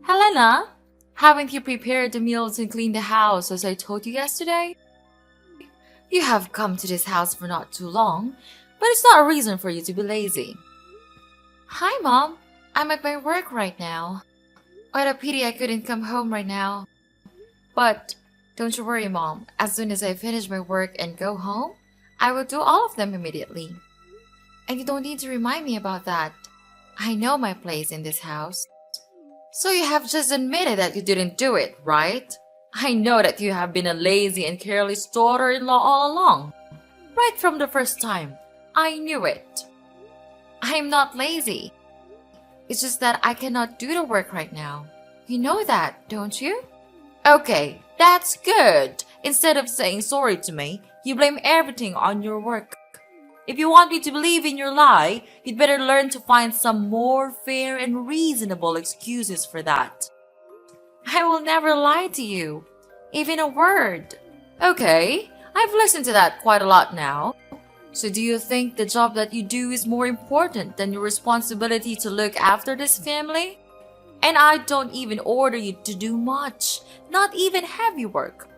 Helena, haven't you prepared the meals and cleaned the house as I told you yesterday? You have come to this house for not too long, but it's not a reason for you to be lazy. Hi, Mom. I'm at my work right now. What a pity I couldn't come home right now. But don't you worry, Mom. As soon as I finish my work and go home, I will do all of them immediately. And you don't need to remind me about that. I know my place in this house. So you have just admitted that you didn't do it, right? I know that you have been a lazy and careless daughter-in-law all along. Right from the first time. I knew it. I'm not lazy. It's just that I cannot do the work right now. You know that, don't you? Okay, that's good. Instead of saying sorry to me, you blame everything on your work. If you want me to believe in your lie, you'd better learn to find some more fair and reasonable excuses for that. I will never lie to you, even a word. Okay, I've listened to that quite a lot now. So do you think the job that you do is more important than your responsibility to look after this family? And I don't even order you to do much, not even heavy work.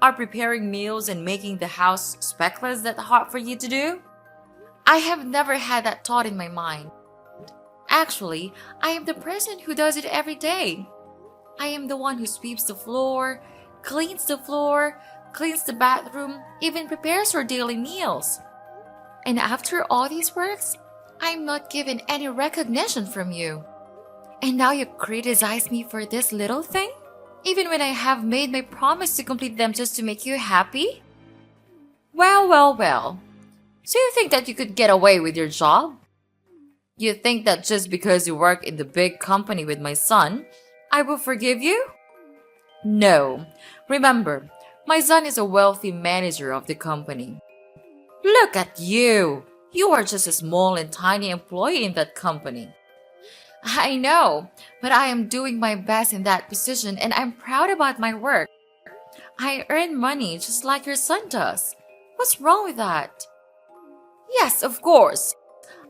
Are preparing meals and making the house speckless that hard for you to do? I have never had that thought in my mind. Actually, I am the person who does it every day. I am the one who sweeps the floor, cleans the bathroom, even prepares her daily meals. And after all these works, I am not given any recognition from you. And now you criticize me for this little thing? Even when I have made my promise to complete them just to make you happy? Well. So you think that you could get away with your job? You think that just because you work in the big company with my son, I will forgive you? No. Remember, my son is a wealthy manager of the company. Look at you! You are just a small and tiny employee in that company. I know, but I am doing my best in that position and I'm proud about my work. I earn money just like your son does. What's wrong with that? Yes, of course.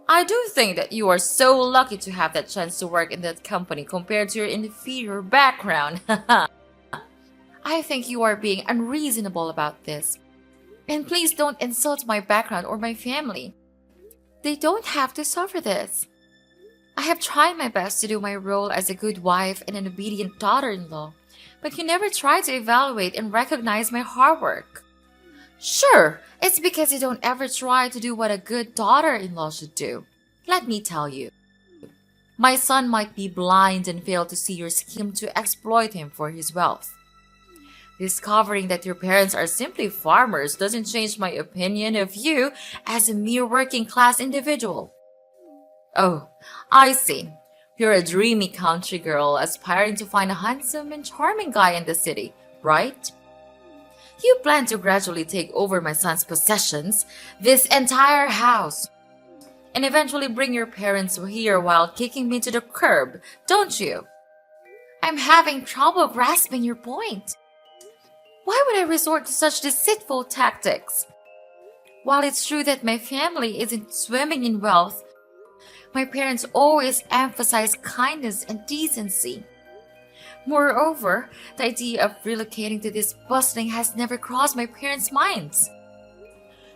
I do think that you are so lucky to have that chance to work in that company compared to your inferior background. I think you are being unreasonable about this. And please don't insult my background or my family. They don't have to suffer this. I have tried my best to do my role as a good wife and an obedient daughter-in-law, but you never try to evaluate and recognize my hard work. Sure, it's because you don't ever try to do what a good daughter-in-law should do. Let me tell you. My son might be blind and fail to see your scheme to exploit him for his wealth. Discovering that your parents are simply farmers doesn't change my opinion of you as a mere working-class individual. Oh, I see. You're a dreamy country girl aspiring to find a handsome and charming guy in the city, right? You plan to gradually take over my son's possessions, this entire house, and eventually bring your parents here while kicking me to the curb, don't you? I'm having trouble grasping your point. Why would I resort to such deceitful tactics? While it's true that my family isn't swimming in wealth, my parents always emphasize kindness and decency. Moreover, the idea of relocating to this bustling has never crossed my parents' minds.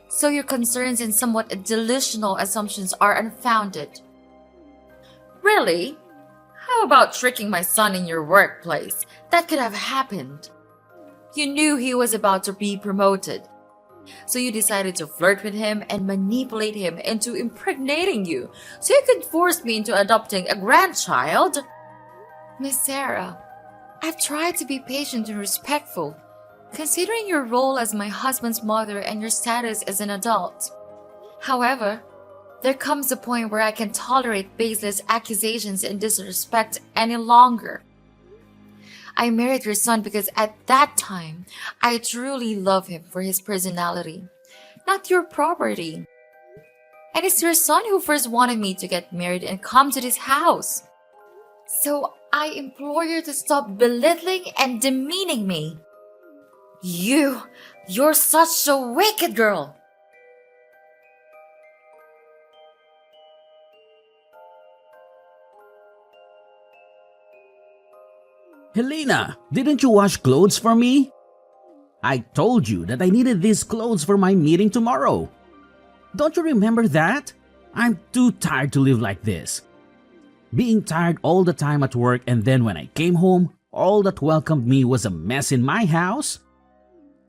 So your concerns and somewhat delusional assumptions are unfounded. Really? How about tricking my son in your workplace? That could have happened. You knew he was about to be promoted. So you decided to flirt with him and manipulate him into impregnating you so you could force me into adopting a grandchild? Miss Sarah, I've tried to be patient and respectful, considering your role as my husband's mother and your status as an adult. However, there comes a point where I can tolerate baseless accusations and disrespect any longer. I married your son because at that time, I truly love him for his personality, not your property. And it's your son who first wanted me to get married and come to this house. So I implore you to stop belittling and demeaning me. You're such a wicked girl. Helena, didn't you wash clothes for me? I told you that I needed these clothes for my meeting tomorrow. Don't you remember that? I'm too tired to live like this. Being tired all the time at work, and then when I came home, all that welcomed me was a mess in my house?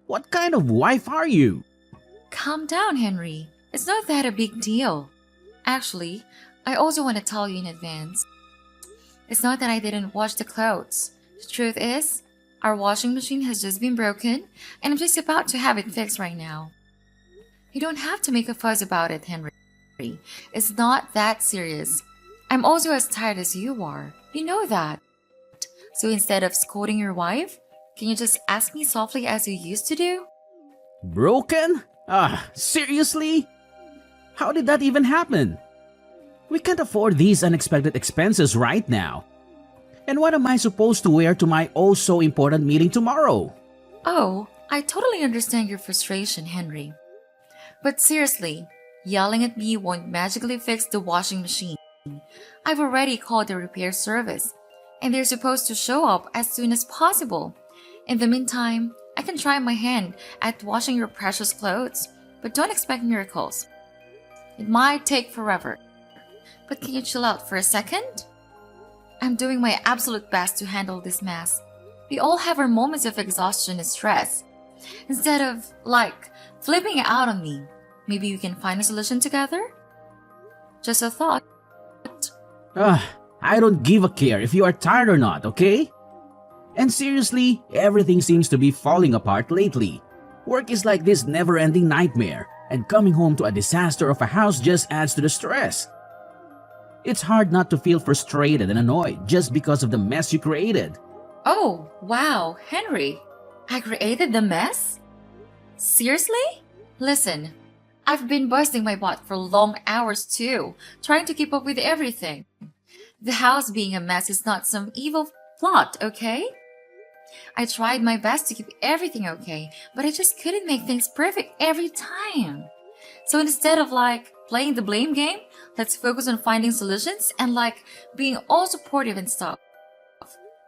What kind of wife are you? Calm down, Henry. It's not that a big deal. Actually, I also want to tell you in advance. It's not that I didn't wash the clothes. The truth is, our washing machine has just been broken, and I'm just about to have it fixed right now. You don't have to make a fuss about it, Henry. It's not that serious. I'm also as tired as you are. You know that. So instead of scolding your wife, can you just ask me softly as you used to do? Broken? Seriously? How did that even happen? We can't afford these unexpected expenses right now. And what am I supposed to wear to my oh so important meeting tomorrow? Oh, I totally understand your frustration, Henry. But seriously, yelling at me won't magically fix the washing machine. I've already called the repair service, and they're supposed to show up as soon as possible. In the meantime, I can try my hand at washing your precious clothes, but don't expect miracles. It might take forever. But can you chill out for a second? I'm doing my absolute best to handle this mess. We all have our moments of exhaustion and stress. Instead of, flipping out on me, maybe we can find a solution together? Just a thought. I don't give a care if you are tired or not, okay? And seriously, everything seems to be falling apart lately. Work is like this never-ending nightmare, and coming home to a disaster of a house just adds to the stress. It's hard not to feel frustrated and annoyed just because of the mess you created. Oh, wow, Henry. I created the mess? Seriously? Listen, I've been busting my butt for long hours too, trying to keep up with everything. The house being a mess is not some evil plot, okay? I tried my best to keep everything okay, but I just couldn't make things perfect every time. So instead of playing the blame game, let's focus on finding solutions and being all supportive and stuff.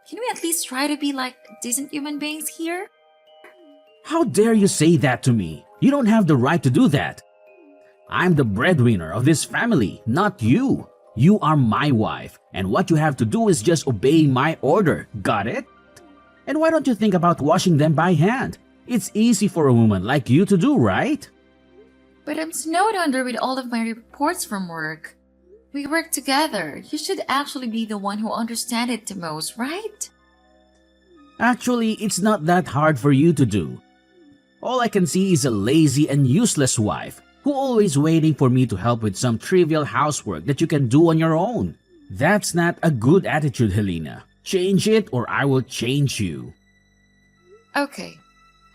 Can we at least try to be decent human beings here? How dare you say that to me? You don't have the right to do that. I'm the breadwinner of this family, not you. You are my wife, and what you have to do is just obey my order. Got it? And why don't you think about washing them by hand? It's easy for a woman like you to do, right? But I'm snowed under with all of my reports from work. We work together. You should actually be the one who understands it the most, right? Actually, it's not that hard for you to do. All I can see is a lazy and useless wife who always waiting for me to help with some trivial housework that you can do on your own. That's not a good attitude, Helena. Change it or I will change you. Okay,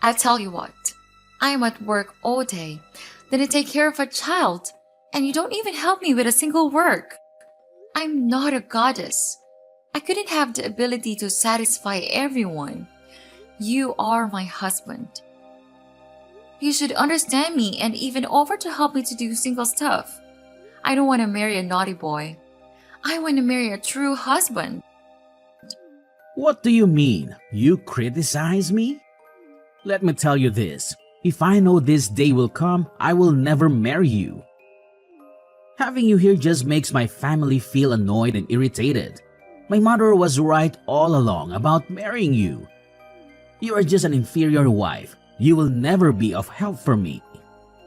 I'll tell you what. I'm at work all day, then I take care of a child, and you don't even help me with a single work. I'm not a goddess. I couldn't have the ability to satisfy everyone. You are my husband. You should understand me and even offer to help me to do single stuff. I don't want to marry a naughty boy. I want to marry a true husband. What do you mean? You criticize me? Let me tell you this. If I know this day will come, I will never marry you. Having you here just makes my family feel annoyed and irritated. My mother was right all along about marrying you. You are just an inferior wife. You will never be of help for me.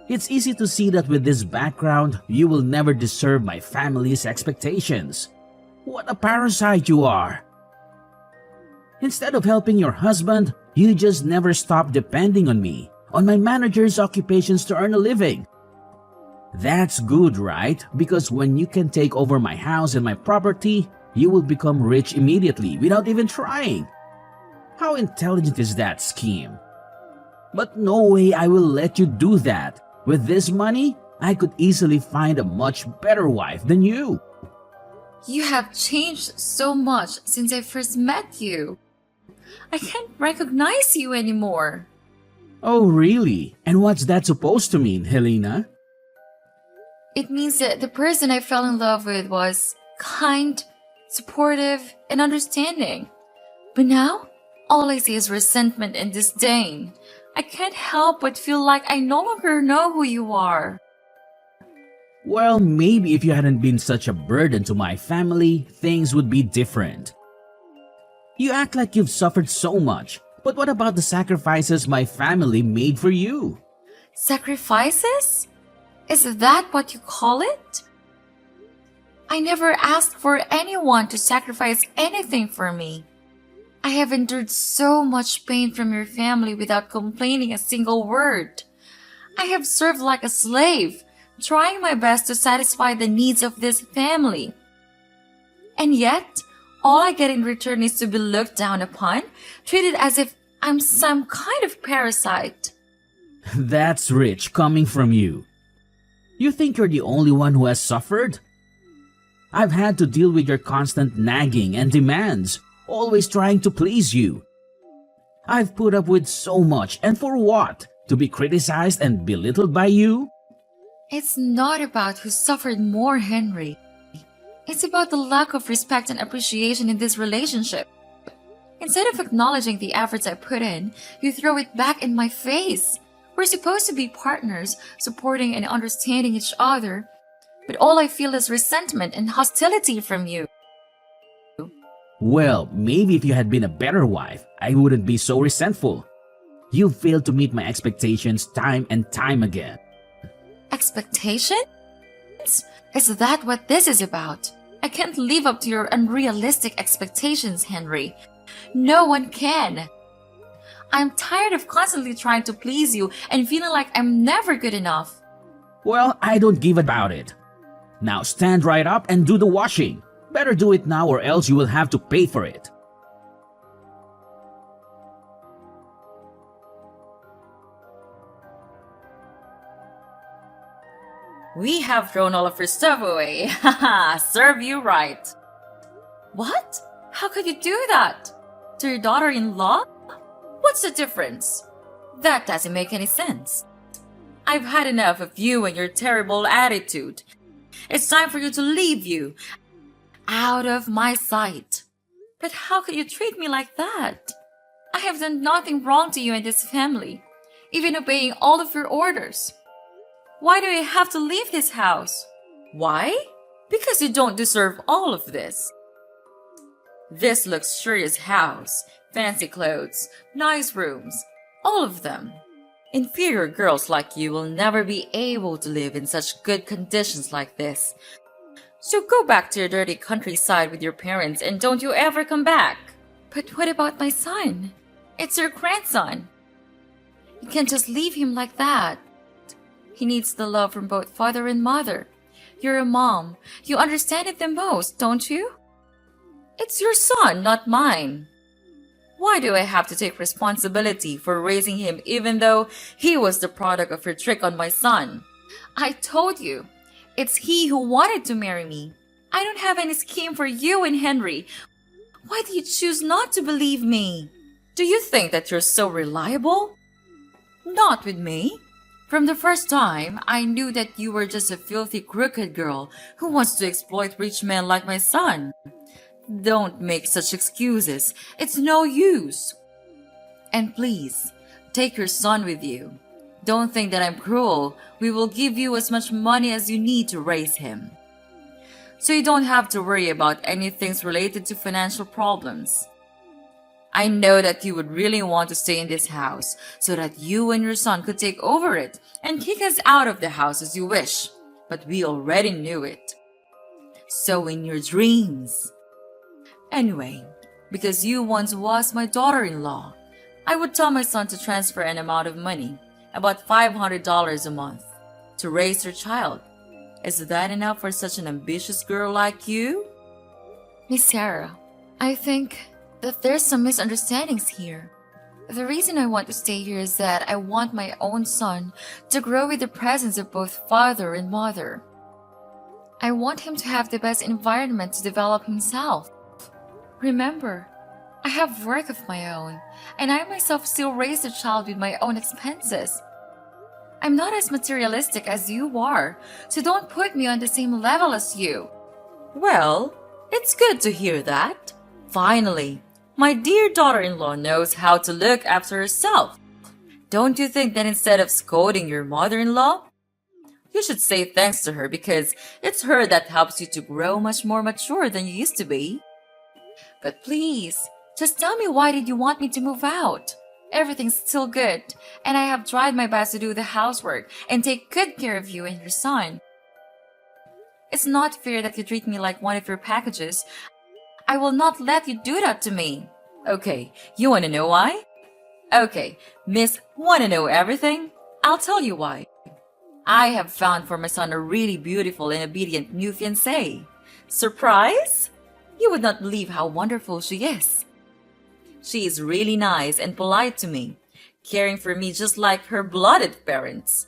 It's easy to see that with this background, you will never deserve my family's expectations. What a parasite you are! Instead of helping your husband, you just never stop depending on me, on my manager's occupations to earn a living. That's good, right? Because when you can take over my house and my property, you will become rich immediately without even trying. How intelligent is that scheme? But no way I will let you do that. With this money, I could easily find a much better wife than you. You have changed so much since I first met you. I can't recognize you anymore. Oh, really? And what's that supposed to mean, Helena? It means that the person I fell in love with was kind, supportive, and understanding. But now, all I see is resentment and disdain. I can't help but feel like I no longer know who you are. Well, maybe if you hadn't been such a burden to my family, things would be different. You act like you've suffered so much, but what about the sacrifices my family made for you? Sacrifices? Is that what you call it? I never asked for anyone to sacrifice anything for me. I have endured so much pain from your family without complaining a single word. I have served like a slave, trying my best to satisfy the needs of this family. And yet, all I get in return is to be looked down upon, treated as if I'm some kind of parasite. That's rich coming from you. You think you're the only one who has suffered? I've had to deal with your constant nagging and demands, always trying to please you. I've put up with so much, and for what? To be criticized and belittled by you? It's not about who suffered more, Henry. It's about the lack of respect and appreciation in this relationship. Instead of acknowledging the efforts I put in, you throw it back in my face. We're supposed to be partners, supporting and understanding each other, but all I feel is resentment and hostility from you. Well, maybe if you had been a better wife, I wouldn't be so resentful. You failed to meet my expectations time and time again. Expectations? Is that what this is about? I can't live up to your unrealistic expectations, Henry. No one can. I'm tired of constantly trying to please you and feeling like I'm never good enough. Well, I don't give about it. Now stand right up and do the washing. Better do it now or else you will have to pay for it. We have thrown all of your stuff away. Haha, serve you right. What? How could you do that? To your daughter-in-law? What's the difference? That doesn't make any sense. I've had enough of you and your terrible attitude. It's time for you to leave you. Out of my sight. But how could you treat me like that? I have done nothing wrong to you and this family, even obeying all of your orders. Why do I have to leave this house? Why? Because you don't deserve all of this. This luxurious house, fancy clothes, nice rooms, all of them. Inferior girls like you will never be able to live in such good conditions like this. So go back to your dirty countryside with your parents and don't you ever come back. But what about my son? It's your grandson. You can't just leave him like that. He needs the love from both father and mother. You're a mom. You understand it the most, don't you? It's your son, not mine. Why do I have to take responsibility for raising him even though he was the product of your trick on my son? I told you, it's he who wanted to marry me. I don't have any scheme for you and Henry. Why do you choose not to believe me? Do you think that you're so reliable? Not with me. From the first time, I knew that you were just a filthy, crooked girl who wants to exploit rich men like my son. Don't make such excuses. It's no use. And please, take your son with you. Don't think that I'm cruel. We will give you as much money as you need to raise him. So you don't have to worry about anything related to financial problems. I know that you would really want to stay in this house so that you and your son could take over it and kick us out of the house as you wish. But we already knew it. So in your dreams. Anyway, because you once was my daughter-in-law, I would tell my son to transfer an amount of money, about $500 a month, to raise your child. Is that enough for such an ambitious girl like you? Miss Sarah, I think that there's some misunderstandings here. The reason I want to stay here is that I want my own son to grow with the presence of both father and mother. I want him to have the best environment to develop himself. Remember, I have work of my own, and I myself still raise the child with my own expenses. I'm not as materialistic as you are, so don't put me on the same level as you. Well, it's good to hear that. Finally, My dear daughter-in-law knows how to look after herself. Don't you think that instead of scolding your mother-in-law, you should say thanks to her because it's her that helps you to grow much more mature than you used to be? But please, just tell me, why did you want me to move out? Everything's still good, and I have tried my best to do the housework and take good care of you and your son. It's not fair that you treat me like one of your packages. I will not let you do that to me. Okay, you want to know why? Okay, Miss Want to Know Everything? I'll tell you why. I have found for my son a really beautiful and obedient new fiancée. Surprise? You would not believe how wonderful she is. She is really nice and polite to me, caring for me just like her blooded parents.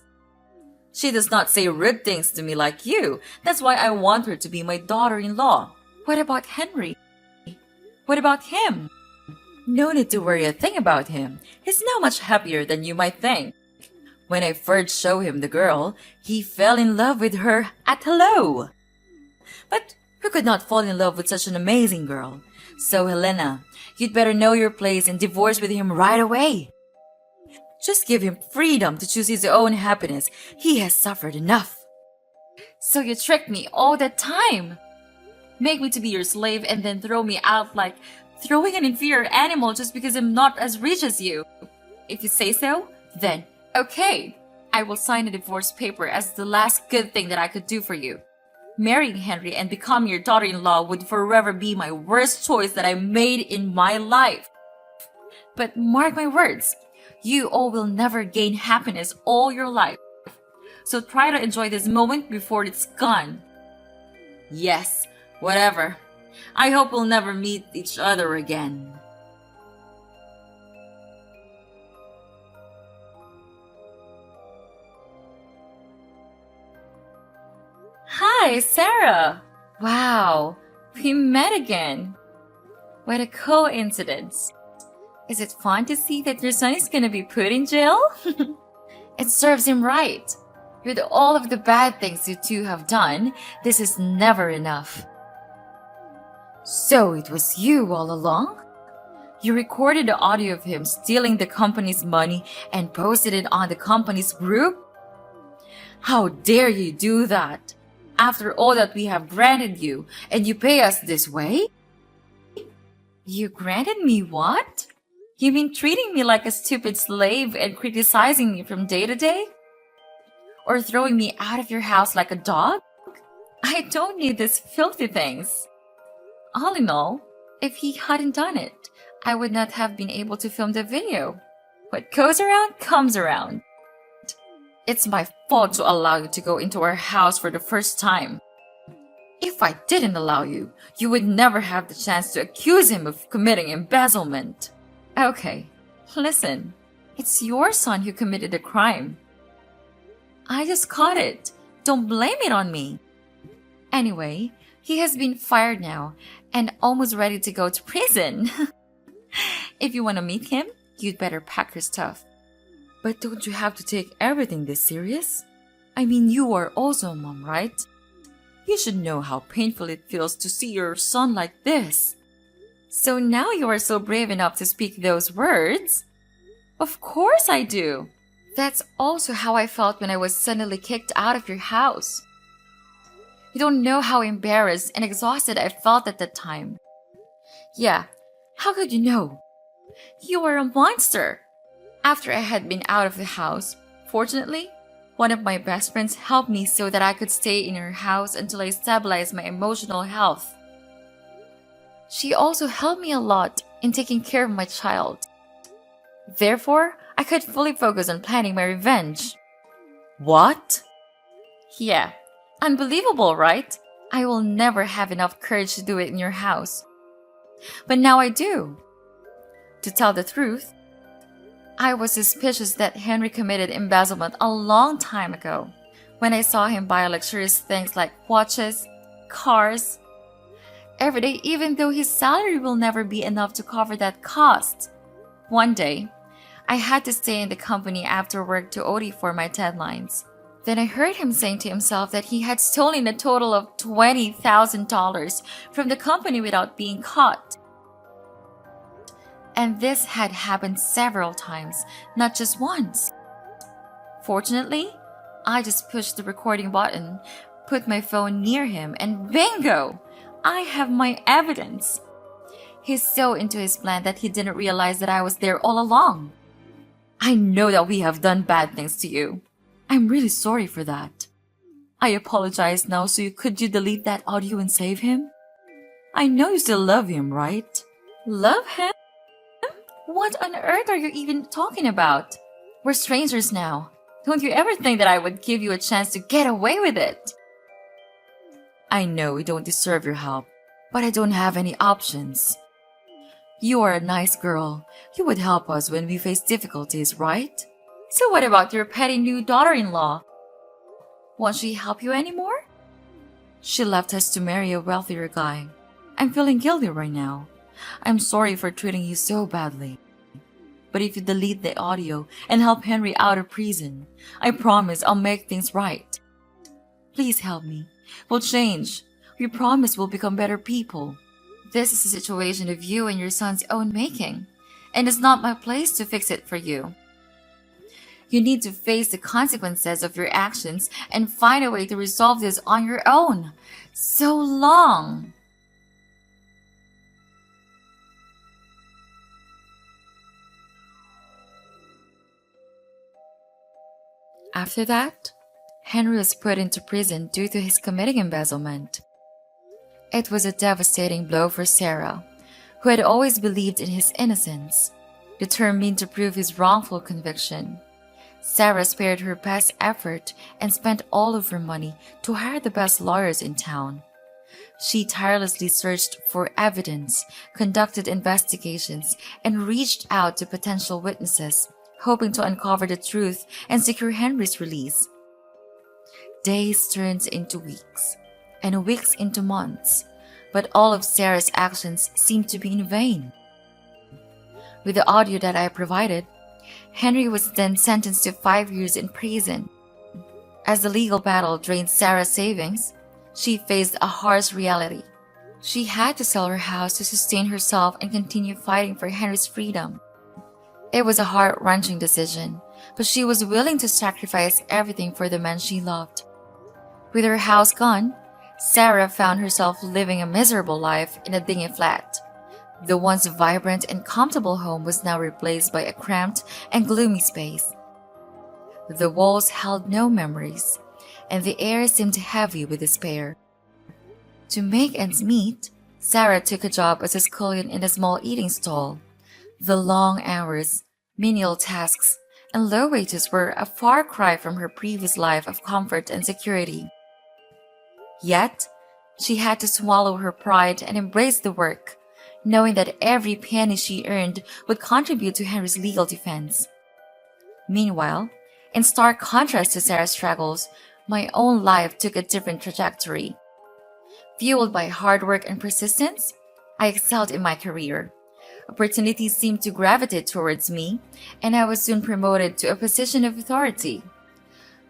She does not say rude things to me like you. That's why I want her to be my daughter-in-law. What about Henry? What about him? No need to worry a thing about him. He's now much happier than you might think. When I first showed him the girl, he fell in love with her at hello. But who could not fall in love with such an amazing girl? So Helena, you'd better know your place and divorce with him right away. Just give him freedom to choose his own happiness. He has suffered enough. So you tricked me all that time. Make me to be your slave and then throw me out like throwing an inferior animal just because I'm not as rich as you. If you say so, then okay. I will sign a divorce paper as the last good thing that I could do for you. Marrying Henry and becoming your daughter-in-law would forever be my worst choice that I made in my life. But mark my words, you all will never gain happiness all your life. So try to enjoy this moment before it's gone. Yes, whatever. I hope we'll never meet each other again. Hi, Sarah! Wow, we met again. What a coincidence. Is it fun to see that your son is gonna be put in jail? It serves him right. With all of the bad things you two have done, this is never enough. So it was you all along? You recorded the audio of him stealing the company's money and posted it on the company's group? How dare you do that? After all that we have granted you, and you pay us this way? You granted me what? You mean treating me like a stupid slave and criticizing me from day to day? Or throwing me out of your house like a dog? I don't need these filthy things. All in all, if he hadn't done it, I would not have been able to film the video. What goes around comes around. It's my fault to allow you to go into our house for the first time. If I didn't allow you, you would never have the chance to accuse him of committing embezzlement. Okay, listen. It's your son who committed the crime. I just caught it. Don't blame it on me. Anyway, he has been fired now and almost ready to go to prison. If you want to meet him, you'd better pack your stuff. But don't you have to take everything this serious? I mean, you are also a mom, right? You should know how painful it feels to see your son like this. So now you are so brave enough to speak those words? Of course I do. That's also how I felt when I was suddenly kicked out of your house. You don't know how embarrassed and exhausted I felt at that time. Yeah, how could you know? You are a monster. After I had been out of the house, fortunately, one of my best friends helped me so that I could stay in her house until I stabilized my emotional health. She also helped me a lot in taking care of my child. Therefore, I could fully focus on planning my revenge. What? Yeah, unbelievable, right? I will never have enough courage to do it in your house. But now I do. To tell the truth, I was suspicious that Henry committed embezzlement a long time ago, when I saw him buy luxurious things like watches, cars, every day, even though his salary will never be enough to cover that cost. One day, I had to stay in the company after work to OT for my deadlines. Then I heard him saying to himself that he had stolen a total of $20,000 from the company without being caught. And this had happened several times, not just once. Fortunately, I just pushed the recording button, put my phone near him, and bingo! I have my evidence. He's so into his plan that he didn't realize that I was there all along. I know that we have done bad things to you. I'm really sorry for that. I apologize now, so could you delete that audio and save him? I know you still love him, right? Love him? What on earth are you even talking about? We're strangers now. Don't you ever think that I would give you a chance to get away with it? I know we don't deserve your help, but I don't have any options. You are a nice girl. You would help us when we face difficulties, right? So what about your petty new daughter-in-law? Won't she help you anymore? She left us to marry a wealthier guy. I'm feeling guilty right now. I'm sorry for treating you so badly. But if you delete the audio and help Henry out of prison, I promise I'll make things right. Please help me. We'll change. We promise we'll become better people. This is a situation of you and your son's own making, and it's not my place to fix it for you. You need to face the consequences of your actions and find a way to resolve this on your own. So long! After that, Henry was put into prison due to his committing embezzlement. It was a devastating blow for Sarah, who had always believed in his innocence, determined to prove his wrongful conviction. Sarah spared her best effort and spent all of her money to hire the best lawyers in town. She tirelessly searched for evidence, conducted investigations, and reached out to potential witnesses, hoping to uncover the truth and secure Henry's release. Days turned into weeks, and weeks into months, but all of Sarah's actions seemed to be in vain. With the audio that I provided, Henry was then sentenced to 5 years in prison. As the legal battle drained Sarah's savings, she faced a harsh reality. She had to sell her house to sustain herself and continue fighting for Henry's freedom. It was a heart-wrenching decision, but she was willing to sacrifice everything for the man she loved. With her house gone, Sarah found herself living a miserable life in a dingy flat. The once vibrant and comfortable home was now replaced by a cramped and gloomy space. The walls held no memories, and the air seemed heavy with despair. To make ends meet, Sarah took a job as a scullion in a small eating stall. The long hours, menial tasks, and low wages were a far cry from her previous life of comfort and security. Yet, she had to swallow her pride and embrace the work, knowing that every penny she earned would contribute to Henry's legal defense. Meanwhile, in stark contrast to Sarah's struggles, my own life took a different trajectory. Fueled by hard work and persistence, I excelled in my career. Opportunities seemed to gravitate towards me, and I was soon promoted to a position of authority.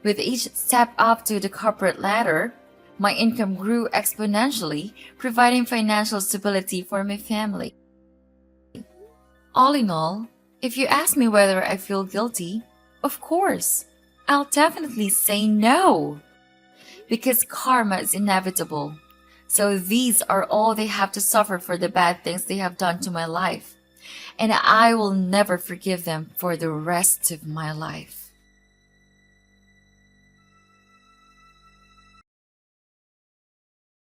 With each step up to the corporate ladder, my income grew exponentially, providing financial stability for my family. All in all, if you ask me whether I feel guilty, of course, I'll definitely say no. Because karma is inevitable. So these are all they have to suffer for the bad things they have done to my life. And I will never forgive them for the rest of my life.